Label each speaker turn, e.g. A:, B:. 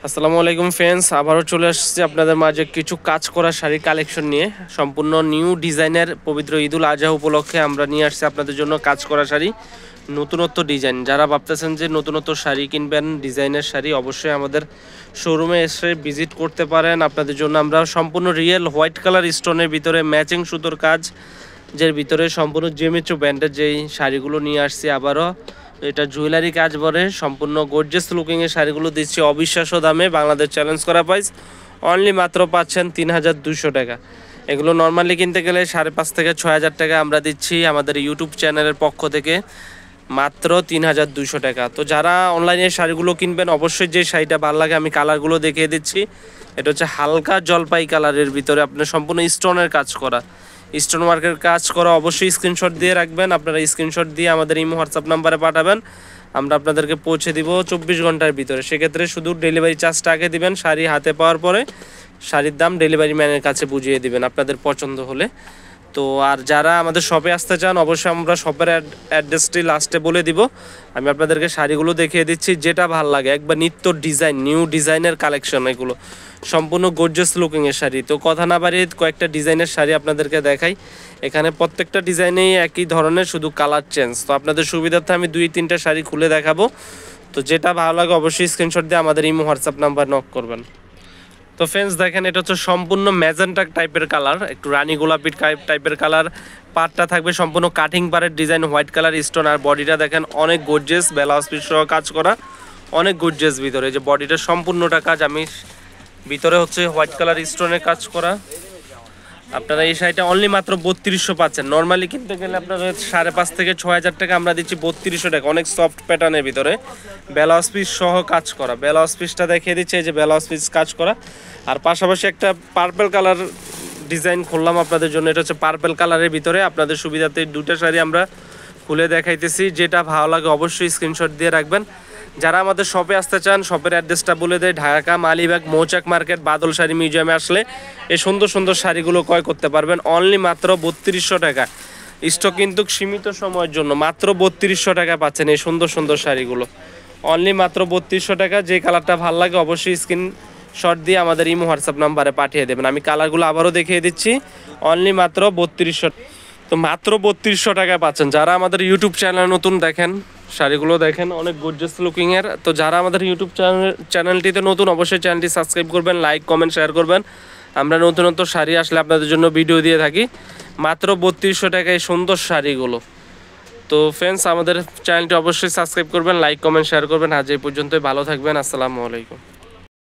A: আসসালামু আলাইকুম ফ্রেন্ডস, আবারও চলে আসছি আপনাদের মাঝে কিছু কাজ করা শাড়ি কালেকশন নিয়ে। সম্পূর্ণ নিউ ডিজাইনের পবিত্র ঈদুল আজহা উপলক্ষে আমরা নিয়ে আসছি আপনাদের জন্য কাজ করা শাড়ি, নতুনত্ব ডিজাইন। যারা ভাবতেছেন যে নতুনত্ব শাড়ি কিনবেন, ডিজাইনের শাড়ি, অবশ্যই আমাদের শোরুমে এসে ভিজিট করতে পারেন। আপনাদের জন্য আমরা সম্পূর্ণ রিয়েল হোয়াইট কালার স্টোনের ভিতরে ম্যাচিং সুতোর কাজ, যার ভিতরে সম্পূর্ণ জেমিচু ব্র্যান্ডের যেই শাড়িগুলো নিয়ে আসছি। আবারও এটা জুয়েলারি কাজ বলে সম্পূর্ণ গর্জিয়াস লুকিংয়ের শাড়িগুলো দিচ্ছি অবিশ্বাস্য দামে। বাংলাদেশ চ্যালেঞ্জ করা প্রাইস অনলি মাত্র পাচ্ছেন ৩,২০০ টাকা। এগুলো নর্মালি কিনতে গেলে ৫,৫০০ থেকে ৬,০০০ টাকা আমরা দিচ্ছি আমাদের ইউটিউব চ্যানেলের পক্ষ থেকে, মাত্র ৩,২০০ টাকা। তো যারা অনলাইনে শাড়িগুলো কিনবেন, অবশ্যই যে শাড়িটা ভালো লাগে আমি কালারগুলো দেখিয়ে দিচ্ছি। এটা হচ্ছে হালকা জলপাই কালারের ভিতরে আপনার সম্পূর্ণ স্টোনের কাজ করা, স্টোন ওয়ার্কের কাজ করা। অবশ্যই স্ক্রিনশট দিয়ে রাখবেন। আপনারা স্ক্রিনশট দিয়ে আমাদের ইমো হোয়াটসঅ্যাপ নাম্বারে পাঠাবেন, আমরা আপনাদেরকে পৌঁছে দিব ২৪ ঘন্টার ভিতরে। সেক্ষেত্রে শুধু ডেলিভারি চার্জটা আগে দিবেন, শাড়ি হাতে পাওয়ার পরে শাড়ির দাম ডেলিভারি ম্যানের কাছে বুঝিয়ে দিবেন আপনাদের পছন্দ হলে। তো আর যারা আমাদের শপে আসতে চান, অবশ্যই আমরা শপের অ্যাড্রেসটি লাস্টে বলে দিব। আমি আপনাদেরকে শাড়িগুলো দেখিয়ে দিচ্ছি, যেটা ভাল লাগে একবার নিত্য ডিজাইন, নিউ ডিজাইনের কালেকশন, এগুলো সম্পূর্ণ গর্জিয়াস লুকিংয়ের শাড়ি। তো কথা না বাড়িয়ে কয়েকটা ডিজাইনের শাড়ি আপনাদেরকে দেখাই। এখানে প্রত্যেকটা ডিজাইনেই একই ধরনের, শুধু কালার চেঞ্জ। তো আপনাদের সুবিধার্থে আমি ২-৩টা শাড়ি খুলে দেখাবো। তো যেটা ভালো লাগে অবশ্যই স্ক্রিনশট দিয়ে আমাদের ইমো হোয়াটসঅ্যাপ নাম্বার নক করবেন। তো ফ্রেন্ডস দেখেন, এটা হচ্ছে সম্পূর্ণ ম্যাজেন্টা টাইপের কালার, একটু রানী গোলাপি টাইপের কালার। পাটটা থাকবে সম্পূর্ণ কাটিং পাড়ের ডিজাইন, হোয়াইট কালার স্টোন। আর বডিটা দেখেন অনেক গর্জিয়াস, ব্লাউজ পিস সহ কাজ করা, অনেক গর্জিয়াস ভিতরে। যে বডিটা সম্পূর্ণটা কাজ, আমি ভিতরে হচ্ছে হোয়াইট কালার স্টোনের কাজ করা। আপনারা এই শাড়িটা অনলি মাত্র ৩২০০ পাচ্ছেন। নর্মালি কিনতে গেলে আপনারা ৫,৫০০ থেকে ৬,০০০ টাকা, আমরা দিচ্ছি ৩২০০ টাকা। অনেক সফট প্যাটার্নের ভিতরে ব্লাউজ পিস সহ কাজ করা। ব্লাউজ পিসটা দেখিয়ে দিচ্ছে, এই যে ব্লাউজ পিস কাজ করা। আর পাশাপাশি একটা পার্পল কালার ডিজাইন খুললাম আপনাদের জন্য। এটা হচ্ছে পার্পল কালারের ভিতরে। আপনাদের সুবিধাতে দুটো শাড়ি আমরা খুলে দেখাইতেছি, যেটা ভালো লাগে অবশ্যই স্ক্রিনশট দিয়ে রাখবেন। যারা আমাদের শপে আসতে চান, শপের অ্যাড্রেসটা বলে দেয়, ঢাকা মালিবাগ মৌচাক মার্কেট বাদল শাড়ি মিউজিয়ামে আসলে এই সুন্দর সুন্দর শাড়িগুলো ক্রয় করতে পারবেন অনলি মাত্র ৩২০০ টাকা। স্টক কিন্তু সীমিত সময়ের জন্য, মাত্র ৩২০০ টাকা পাচ্ছেন এই সুন্দর সুন্দর শাড়িগুলো অনলি মাত্র ৩২০০ টাকা। যে কালারটা ভালো লাগে অবশ্যই স্ক্রিনশট দিয়ে আমাদের ইমো হোয়াটসঅ্যাপ নাম্বারে পাঠিয়ে দেবেন। আমি কালারগুলো আবারও দেখিয়ে দিচ্ছি, অনলি মাত্র ৩২০০। তো মাত্র ৩২০০ টাকায় পাচ্ছেন। যারা আমাদের ইউটিউব চ্যানেল নতুন, দেখেন শাড়িগুলো দেখেন অনেক গর্জিয়াস লুকিংয়ের। তো যারা আমাদের ইউটিউব চ্যানেলটিতে নতুন, অবশ্যই চ্যানেলটি সাবস্ক্রাইব করবেন, লাইক কমেন্ট শেয়ার করবেন। আমরা নতুন শাড়ি আসলে আপনাদের জন্য ভিডিও দিয়ে থাকি। মাত্র ৩২০০ টাকায় সুন্দর শাড়িগুলো। তো ফ্রেন্ডস, আমাদের চ্যানেলটি অবশ্যই সাবস্ক্রাইব করবেন, লাইক কমেন্ট শেয়ার করবেন। আজ এই পর্যন্তই, ভালো থাকবেন। আসসালামু আলাইকুম।